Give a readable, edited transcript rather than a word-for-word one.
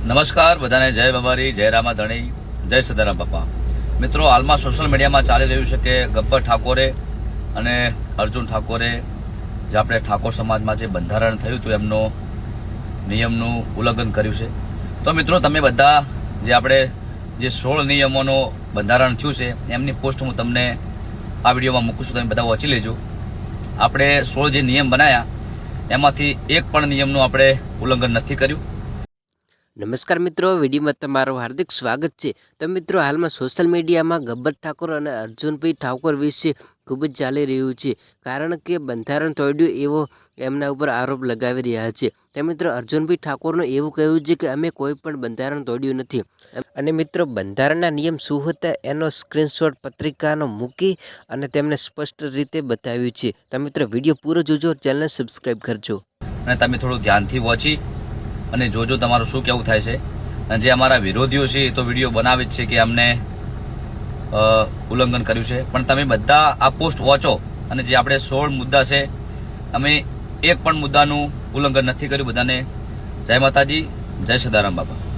નમસ્કાર બધાને, જય બાબારી, જય રામા ધણી, જય સદારામ બાપા. મિત્રો, હાલમાં સોશિયલ મીડિયામાં ચાલી રહ્યું છે કે ગબ્બર ઠાકોરે અને અર્જુન ઠાકોરે જે આપણે ઠાકોર સમાજમાં જે બંધારણ થયું હતું એમનો નિયમનું ઉલ્લંઘન કર્યું છે. તો મિત્રો, તમે બધા જે આપણે જે 16 નિયમોનું બંધારણ થયું છે એમની પોસ્ટ હું તમને આ વિડીયોમાં મૂકું છું, તમે બધા વાંચી લેજો. આપણે 16 જે નિયમ બનાવ્યા એમાંથી એક પણ નિયમનું આપણે ઉલ્લંઘન નથી કર્યું. નમસ્કાર મિત્રો, વિડીયોમાં તમારું હાર્દિક સ્વાગત છે. તો મિત્રો, હાલમાં સોશિયલ મીડિયામાં ગબ્બર ઠાકોર અને અર્જુનભાઈ ઠાકોર વિશે ખૂબ જ ચાલી રહ્યું છે, કારણ કે બંધારણ તોડ્યું એવો એમના ઉપર આરોપ લગાવી રહ્યા છે. તો મિત્રો, અર્જુનભાઈ ઠાકોરનું એવું કહેવું છે કે અમે કોઈ પણ બંધારણ તોડ્યું નથી. અને મિત્રો, બંધારણના નિયમ શું હતા એનો સ્ક્રીનશોટ પત્રિકાનો મૂકી અને તેમને સ્પષ્ટ રીતે બતાવ્યું છે. તો મિત્રો, વિડીયો પૂરો જોજો, ચેનલને સબસ્ક્રાઈબ કરજો અને તમે થોડું ધ્યાનથી વોચી અને જોજો તમારું શું કેવું થાય છે. અને જે અમારા વિરોધીઓ છે એ તો વિડીયો બનાવે જ છે કે અમને ઉલ્લંઘન કર્યું છે, પણ તમે બધા આ પોસ્ટ વાંચો અને જે આપણે 16 મુદ્દા છે અમે એક પણ મુદ્દાનું ઉલ્લંઘન નથી કર્યું. બધાને જય માતાજી, જય સદારામ બાપા.